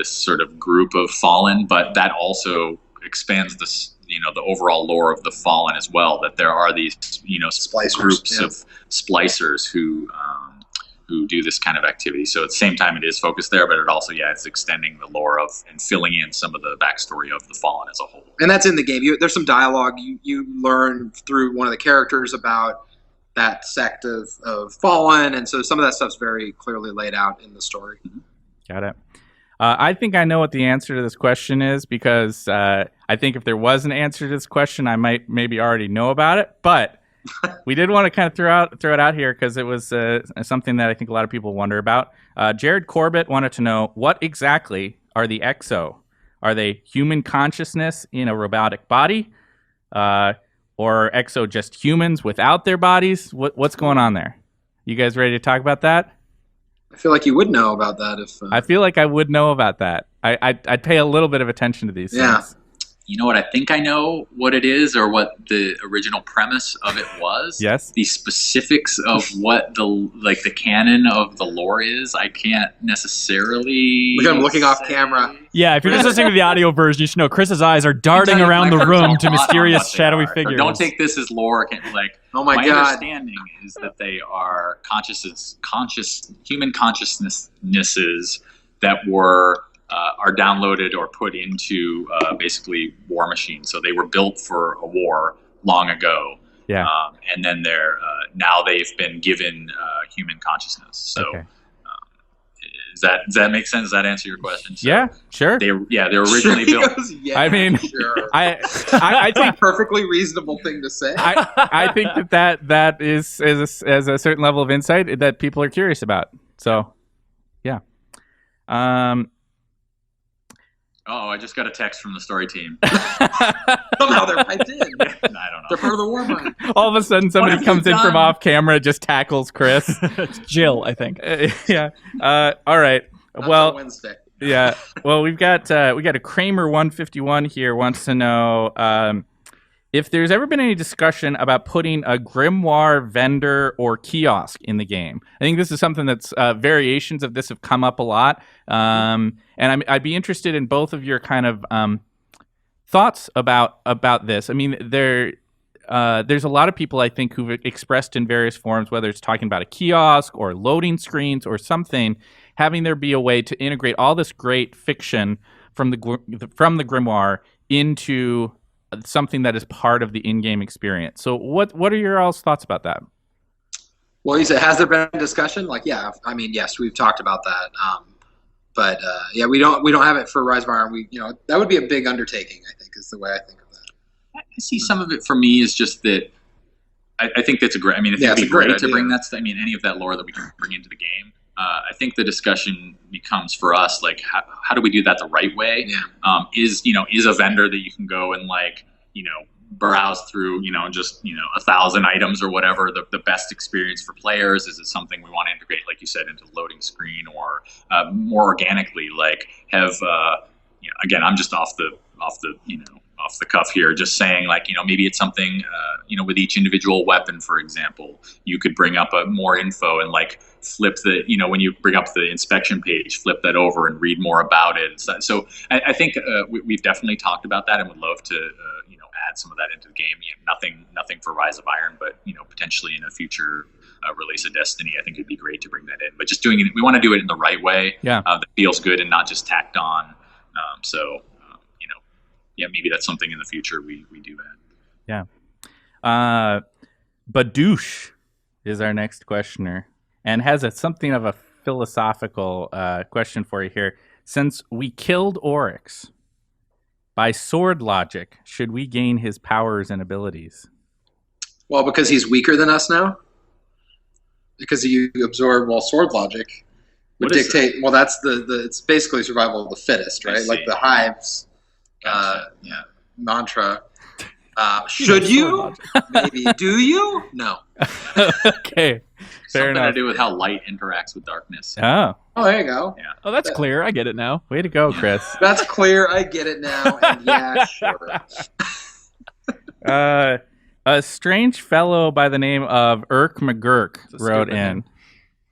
sort of group of Fallen, but that also expands the overall lore of the Fallen as well. That there are these Splicers, groups of Splicers who do this kind of activity. So at the same time, it is focused there, but it also it's extending the lore of and filling in some of the backstory of the Fallen as a whole. And that's in the game. There's some dialogue you learn through one of the characters about that sect of Fallen, and so some of that stuff's very clearly laid out in the story. Got it. I think I know what the answer to this question is, because I think if there was an answer to this question, I might maybe already know about it. But we did want to kind of throw it out here because it was something that I think a lot of people wonder about. Jared Corbett wanted to know, what exactly are the Exo? Are they human consciousness in a robotic body? Or Exo just humans without their bodies? What's going on there? You guys ready to talk about that? I feel like you would know about that if. I feel like I would know about that. I'd pay a little bit of attention to these things. You know what? I think I know what it is, or what the original premise of it was. Yes. The specifics of what the canon of the lore is, I can't necessarily. Look at him looking off camera. Yeah, if you're just listening to the audio version, you should know Chris's eyes are darting around the room to mysterious shadowy figures. Don't take this as lore. Oh my God. Understanding is that they are human consciousnesses that are downloaded or put into basically war machines. So they were built for a war long ago. Yeah. And then now they've been given human consciousness. So Okay. Does that make sense? Does that answer your question? So Yeah, sure. They were originally built. Yeah, I mean, sure. I That's think a perfectly reasonable thing to say. I think that is as a certain level of insight that people are curious about. So, yeah. I just got a text from the story team. Somehow they're piped in. I don't know. They're part of the war mind. All of a sudden, somebody have comes you in from done? off camera, just tackles Chris. It's Jill, I think. Yeah. All right. That's Well, on Wednesday. yeah. Well, we got a Kramer 151 here wants to know if there's ever been any discussion about putting a grimoire vendor or kiosk in the game. I think this is something that's variations of this have come up a lot, and I'd be interested in both of your kind of thoughts about this. I mean, there's a lot of people I think who've expressed in various forms, whether it's talking about a kiosk or loading screens or something, having there be a way to integrate all this great fiction from the grimoire into something that is part of the in-game experience. So what are your all's thoughts about that? Well, you said, has there been a discussion? Like, yeah, I mean, yes, we've talked about that. But yeah, we don't have it for Rise of Iron. That would be a big undertaking, I think, is the way I think of that. I see some of it for me is just that I think that's a great. I mean, I think it'd be great to bring that. I mean, any of that lore that we can bring into the game. I think the discussion becomes for us like how do we do that the right way? Yeah. Is a vendor that you can go and browse through just 1,000 items or whatever the best experience for players? Is it something we want to integrate, like you said, into the loading screen, or more organically, like have again, I'm just off the cuff here, just saying maybe it's something with each individual weapon, for example, you could bring up more info and flip the when you bring up the inspection page, flip that over and read more about it. So I think we've definitely talked about that and would love to add some of that into the game. Nothing for Rise of Iron, but potentially in a future release of Destiny, I think it'd be great to bring that in. But just doing it, we want to do it in the right way. Yeah. That feels good and not just tacked on. Maybe that's something in the future we do that. Yeah. Badoosh is our next questioner and has something of a philosophical question for you here. Since we killed Oryx, by sword logic, should we gain his powers and abilities? Well, because he's weaker than us now? Because you absorb, sword logic would dictate, that's it's basically survival of the fittest, right? Like the Hive's mantra. Should you? Maybe. Do you? No. Okay. Fair Something enough. to do with how light interacts with darkness. Oh, There you go. Yeah. Oh, that's clear. I get it now. way to go, Chris. That's clear. I get it now. And yeah, sure. A strange fellow by the name of Irk McGurk wrote in.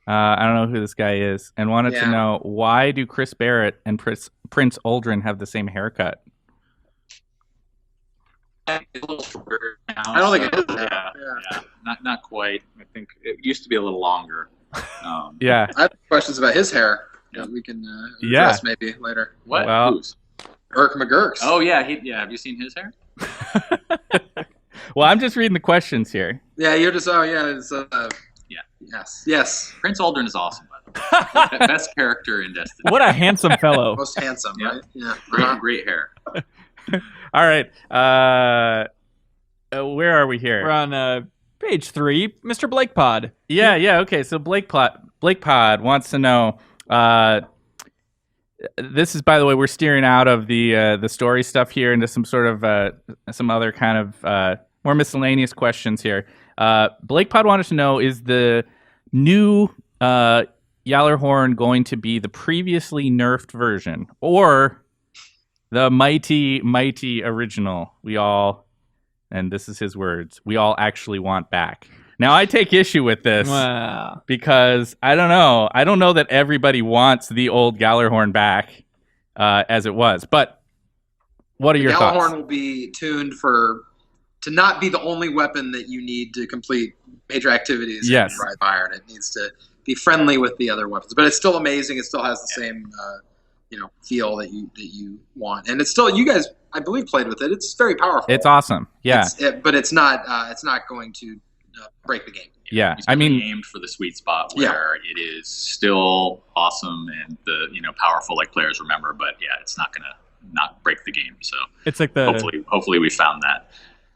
I don't know who this guy is, and wanted to know, why do Chris Barrett and Prince Aldrin have the same haircut? A little shorter now, I don't think it is. Yeah. Not quite. I think it used to be a little longer. Yeah. I have questions about his hair that we can address maybe later. What? Well- Whose? Irk McGurk's. Oh yeah, have you seen his hair? Well, I'm just reading the questions here. Yeah, you're just, it's, Yeah. Yes. Prince Aldrin is awesome, by the way. Best character in Destiny. What a handsome fellow. Most handsome, Yeah. right? Yeah. Great hair. All right. Where are we here? We're on page 3, Mr. Blake Pod. Yeah. Okay. So Blake Pod wants to know. This is, by the way, we're steering out of the story stuff here into some sort of some other kind of more miscellaneous questions here. Blake Pod wanted to know: is the new Yallarhorn going to be the previously nerfed version, or the mighty original? We all, and this is his words, we all actually want back. Now, I take issue with this because I don't know. I don't know that everybody wants the old Gjallarhorn back as it was. But what are your thoughts? Gjallarhorn will be tuned to not be the only weapon that you need to complete major activities in Rise of Iron. It needs to be friendly with the other weapons. But it's still amazing. It still has the same feel that you want. And it's still, you guys, I believe, played with it. It's very powerful. It's awesome. Yeah. But it's not going to break the game. Yeah, I mean, aimed for the sweet spot where it is still awesome and the powerful like players remember, but it's not gonna not break the game. So it's like hopefully we found that.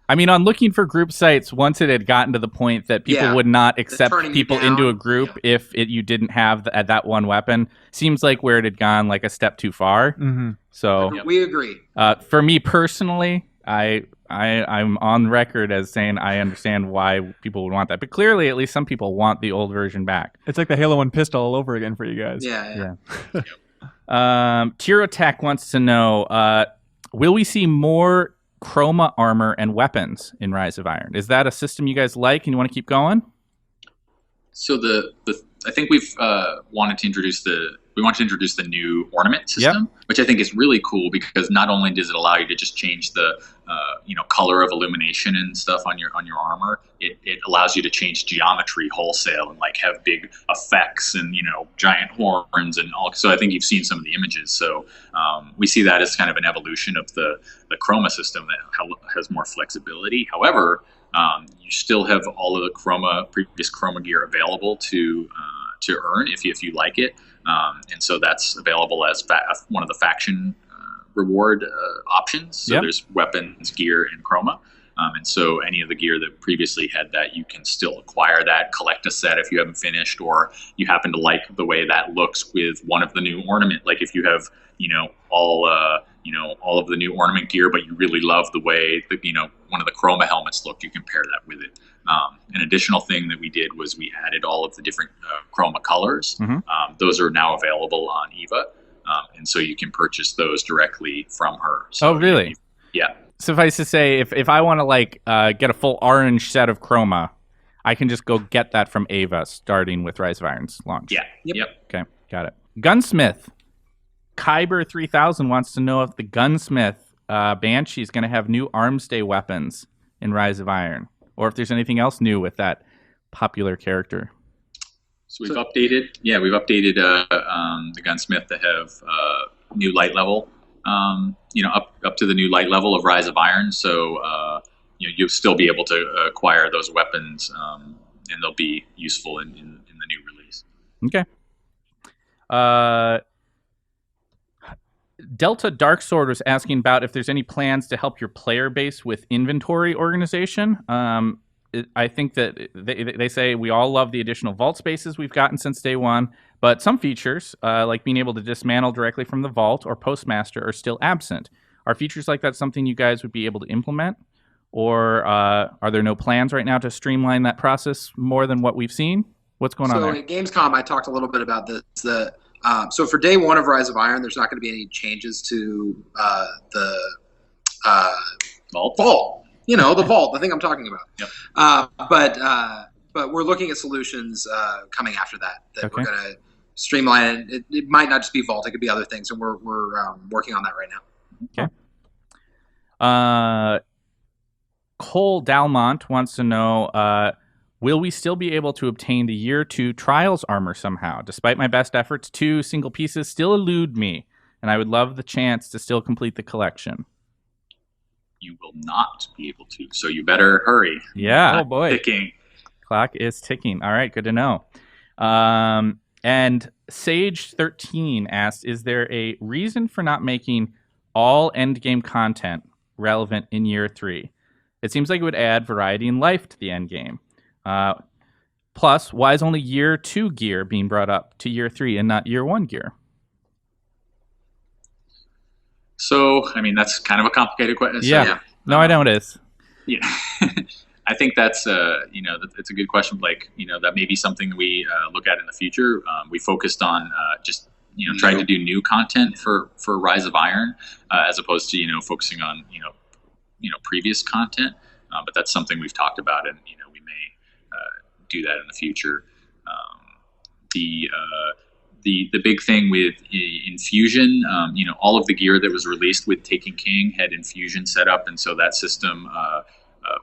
I mean, on looking for group sites, once it had gotten to the point that people would not accept people into a group if you didn't have that one weapon, seems like where it had gone like a step too far. Mm-hmm. So we agree. For me personally, I'm on record as saying I understand why people would want that, but clearly, at least some people want the old version back. It's like the Halo 1 pistol all over again for you guys. Yeah. Tirotech wants to know: will we see more chroma armor and weapons in Rise of Iron? Is that a system you guys like and you want to keep going? So I think we've wanted to introduce the new ornament system, which I think is really cool because not only does it allow you to just change the color of illumination and stuff on your armor, it allows you to change geometry wholesale and like have big effects and giant horns and all. So I think you've seen some of the images. So we see that as kind of an evolution of the chroma system that has more flexibility. However, you still have all of the previous chroma gear available to earn if you like it. And so that's available as one of the faction reward options. So there's weapons, gear, and chroma. And so any of the gear that previously had that, you can still acquire that, collect a set if you haven't finished, or you happen to like the way that looks with one of the new ornament. Like if you have, all of the new ornament gear, but you really love the way one of the chroma helmets looked, you can pair that with it. An additional thing that we did was we added all of the different chroma colors. Mm-hmm. Those are now available on Eva. And so you can purchase those directly from her. So really? Yeah. Suffice to say, if I want to get a full orange set of chroma, I can just go get that from Ava, starting with Rise of Iron's launch. Yeah. Yep. Okay, got it. Gunsmith Kyber 3000 wants to know if the Gunsmith Banshee is going to have new Arms Day weapons in Rise of Iron, or if there's anything else new with that popular character. So we've updated the Gunsmith to have new light level, up to the new light level of Rise of Iron. So, you'll still be able to acquire those weapons, and they'll be useful in the new release. Okay. Delta Dark Sword was asking about if there's any plans to help your player base with inventory organization. I think that they say we all love the additional vault spaces we've gotten since day one, but some features, like being able to dismantle directly from the vault or postmaster, are still absent. Are features like that something you guys would be able to implement? Or are there no plans right now to streamline that process more than what we've seen? What's going on there? So at Gamescom, I talked a little bit about this. So for day one of Rise of Iron, there's not going to be any changes to the vault. The vault, the thing I'm talking about. Yep. But we're looking at solutions coming after that Okay. we're going to streamline it. It might not just be vault; it could be other things, and we're working on that right now. Okay. Cole Dalmont wants to know, will we still be able to obtain the Year 2 Trials armor somehow? Despite my best efforts, 2 single pieces still elude me, and I would love the chance to still complete the collection. You will not be able to, so you better hurry. Yeah. Oh boy. Ticking. Clock is ticking. All right, good to know. And Sage13 asked, is there a reason for not making all endgame content relevant in Year 3? It seems like it would add variety and life to the endgame. Plus, why is only Year 2 gear being brought up to Year 3 and not Year 1 gear? So, I mean, that's kind of a complicated question. Yeah. No, I know it is. Yeah. I think that's, it's a good question, Blake. That may be something we look at in the future. We focused on just, trying to do new content for Rise of Iron, as opposed to, focusing on, previous content. But that's something we've talked about, and, we may do that in the future. The big thing with Infusion, all of the gear that was released with Taken King had Infusion set up, and so that system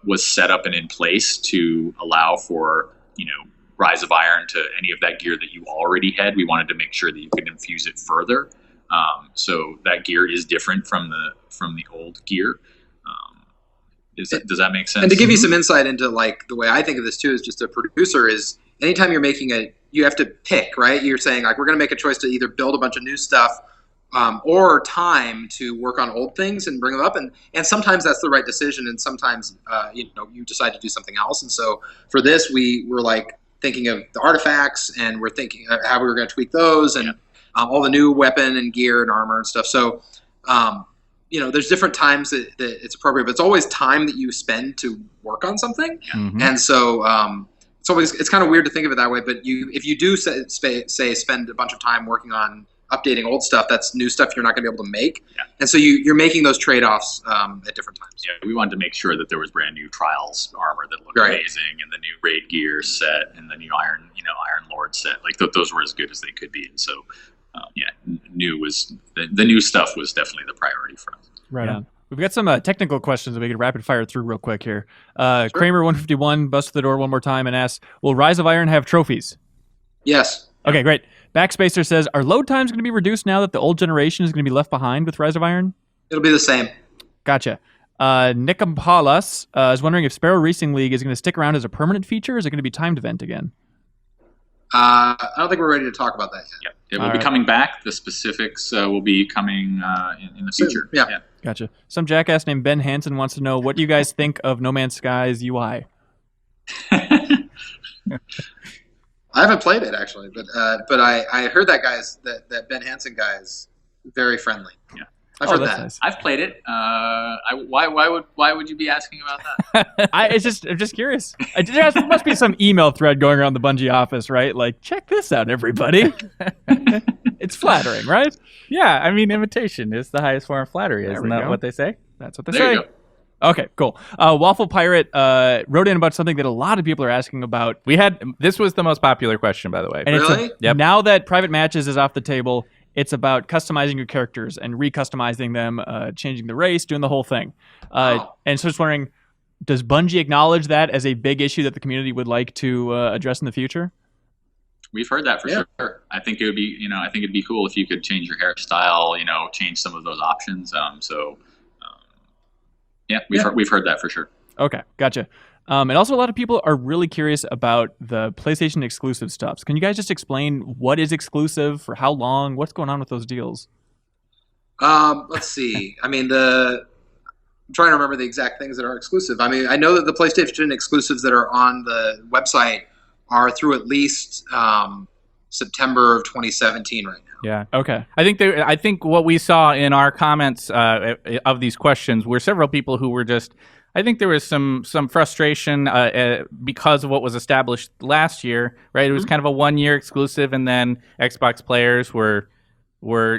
was set up and in place to allow for Rise of Iron to any of that gear that you already had. We wanted to make sure that you could infuse it further, so that gear is different from the old gear. Does that make sense? And to give you some insight into the way I think of this too, is just a producer is anytime you're making you have to pick, right? You're saying we're going to make a choice to either build a bunch of new stuff or time to work on old things and bring them up. And sometimes that's the right decision. And sometimes, you decide to do something else. And so for this, we were thinking of the artifacts, and we're thinking of how we were going to tweak those and all the new weapon and gear and armor and stuff. So, there's different times that it's appropriate, but it's always time that you spend to work on something. Mm-hmm. And so it's kind of weird to think of it that way, but if you do spend a bunch of time working on updating old stuff, that's new stuff you're not going to be able to make. Yeah. And so you're making those trade-offs at different times. Yeah, we wanted to make sure that there was brand new Trials armor that looked Right. amazing, and the new Raid gear set, and the new Iron Lord set. Those were as good as they could be. And so, new was the new stuff was definitely the priority for us. Right on. We've got some technical questions that we could rapid fire through real quick here. Kramer 151 busts the door one more time and asks, will Rise of Iron have trophies? Yes. Okay, great. Backspacer says, are load times going to be reduced now that the old generation is going to be left behind with Rise of Iron? It'll be the same. Gotcha. Nikampalas is wondering if Sparrow Racing League is going to stick around as a permanent feature, or is it going to be timed event again? I don't think we're ready to talk about that yet. Yeah, it will be coming back. The specifics will be coming in the future. Yeah. Gotcha. Some jackass named Ben Hanson wants to know, what do you guys think of No Man's Sky's UI? I haven't played it actually, but I heard that Ben Hanson guy is very friendly. Yeah, I've heard that's that. nice. I've played it. Why would you be asking about that? I'm just curious. There must be some email thread going around the Bungie office, right? Check this out, everybody. It's flattering, right? Yeah, I mean, imitation is the highest form of flattery. There Isn't we that go. what they say? That's what they There say. you go. Okay, cool. Waffle Pirate wrote in about something that a lot of people are asking about. This was the most popular question, by the way. And Really? Yep. Now that private matches is off the table, it's about customizing your characters and recustomizing them, changing the race, doing the whole thing. Wow. And so just wondering, does Bungie acknowledge that as a big issue that the community would like to address in the future? We've heard that for sure. I think it would be, I think it'd be cool if you could change your hairstyle, change some of those options. We've heard that for sure. Okay, gotcha. And also, a lot of people are really curious about the PlayStation exclusive stuff. So can you guys just explain what is exclusive, for how long, what's going on with those deals? Let's see. I mean, I'm trying to remember the exact things that are exclusive. I mean, I know that the PlayStation exclusives that are on the website are through at least September of 2017 right now. Yeah. Okay. I think what we saw in our comments of these questions were several people who were just. I think there was some frustration because of what was established last year, right? It was kind of a 1-year exclusive, and then Xbox players were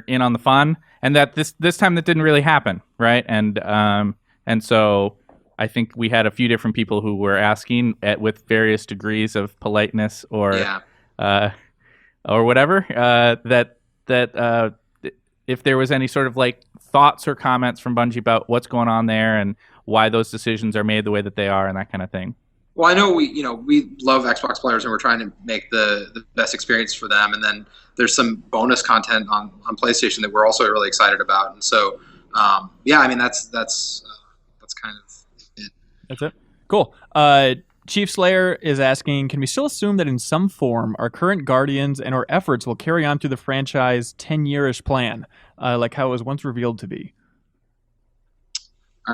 in on the fun, and that this time that didn't really happen, right? And so I think we had a few different people who were asking with various degrees of politeness or whatever that if there was any sort of like thoughts or comments from Bungie about what's going on there and why those decisions are made the way that they are and that kind of thing. Well, I know we love Xbox players and we're trying to make the best experience for them. And then there's some bonus content on PlayStation that we're also really excited about. And so, I mean, that's kind of it. That's it. Cool. Chief Slayer is asking, can we still assume that in some form our current Guardians and our efforts will carry on through the franchise 10-year-ish plan, like how it was once revealed to be?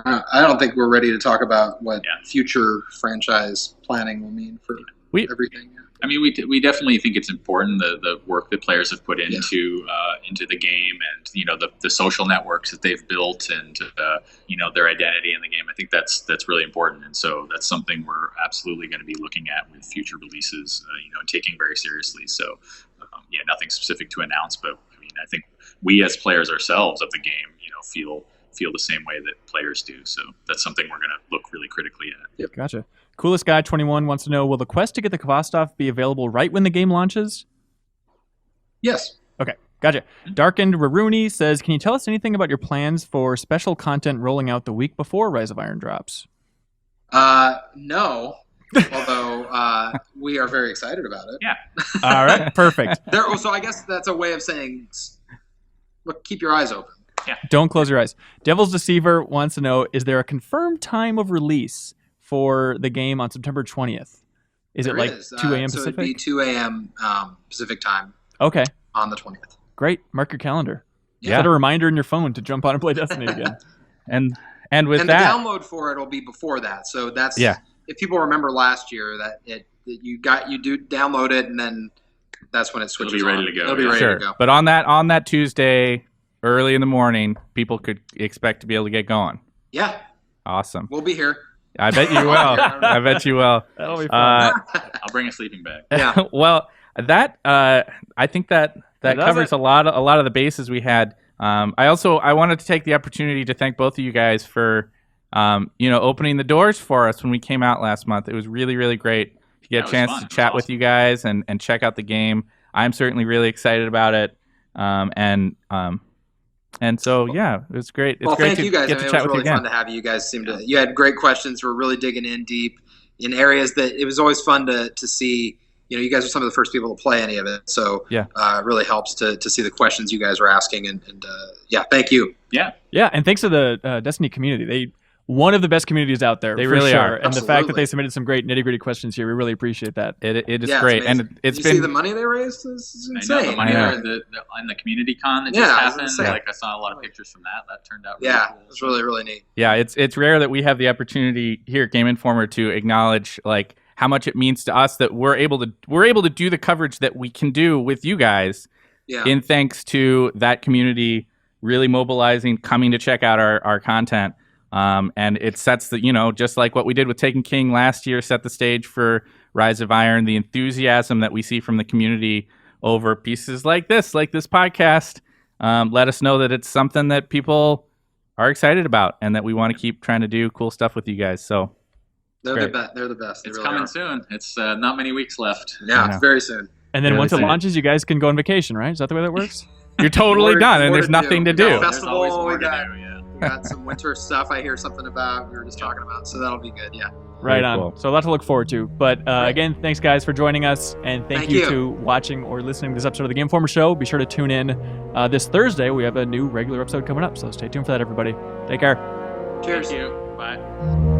I don't think we're ready to talk about what future franchise planning will mean for everything. I mean, we definitely think it's important, the work that players have put into the game, and the social networks that they've built, and their identity in the game. I think that's really important, and so that's something we're absolutely going to be looking at with future releases, and taking very seriously. So, nothing specific to announce, but I mean, I think we as players ourselves of the game, feel the same way that players do. So that's something we're going to look really critically at. Yep. Gotcha. Coolest Guy 21 wants to know, will the quest to get the Kvostov be available right when the game launches? Yes. Okay. Gotcha. Darkened Raruni says, can you tell us anything about your plans for special content rolling out the week before Rise of Iron drops? No. Although we are very excited about it. Yeah. All right. Perfect. So I guess that's a way of saying, look, keep your eyes open. Yeah. Don't close your eyes. Devil's Deceiver wants to know, is there a confirmed time of release for the game on September 20th? Is it like 2 a.m. Pacific? So it'd be 2 a.m. Pacific time. Okay. On the 20th. Great. Mark your calendar. Yeah. Set a reminder in your phone to jump on and play Destiny again. And with that, the download for it will be before that. So that's if people remember last year that you do download it, and then that's when it switches. It'll be ready to go. It'll be ready to go. But on that Tuesday, early in the morning, people could expect to be able to get going. Yeah. Awesome. We'll be here. I bet you will. I bet you will. That'll be fun. I'll bring a sleeping bag. Yeah. Well, I think that covers a lot of the bases we had. I wanted to take the opportunity to thank both of you guys for opening the doors for us when we came out last month. It was really, really great to get a chance to chat with you guys and check out the game. I'm certainly really excited about it. And so, it was great. It's great thank you guys. Get to chat with you again. It was really fun to have you. You guys you had great questions. We're really digging in deep in areas that it was always fun to see. You guys are some of the first people to play any of it. So it really helps to see the questions you guys were asking. And thank you. Yeah. Yeah. And thanks to the Destiny community. One of the best communities out there. They for really sure. are. And the fact that they submitted some great nitty-gritty questions here, we really appreciate that. It is great. And it's been... see the money they raised? Is insane. I know the money in the community con that just happened. I saw a lot of pictures from that. That turned out really cool. It was really, really neat. Yeah, it's rare that we have the opportunity here at Game Informer to acknowledge how much it means to us that we're able to do the coverage that we can do with you guys. Yeah. In thanks to that community really mobilizing, coming to check out our content. And it sets just like what we did with Taken King last year, set the stage for Rise of Iron. The enthusiasm that we see from the community over pieces like this podcast, let us know that it's something that people are excited about and that we want to keep trying to do cool stuff with you guys. So they're the best. It's coming soon. It's not many weeks left. Yeah, it's very soon. And then once it launches, you guys can go on vacation, right? Is that the way that works? You're totally done, and there's nothing to do. Festival, we got some winter stuff I hear something about. We were just talking about, so that'll be good. Yeah. Right on. Cool. So a lot to look forward to. But again, thanks guys for joining us, and thank you to watching or listening to this episode of the Game Informer Show. Be sure to tune in this Thursday. We have a new regular episode coming up, so stay tuned for that, everybody. Take care. Cheers. Thank you. Bye.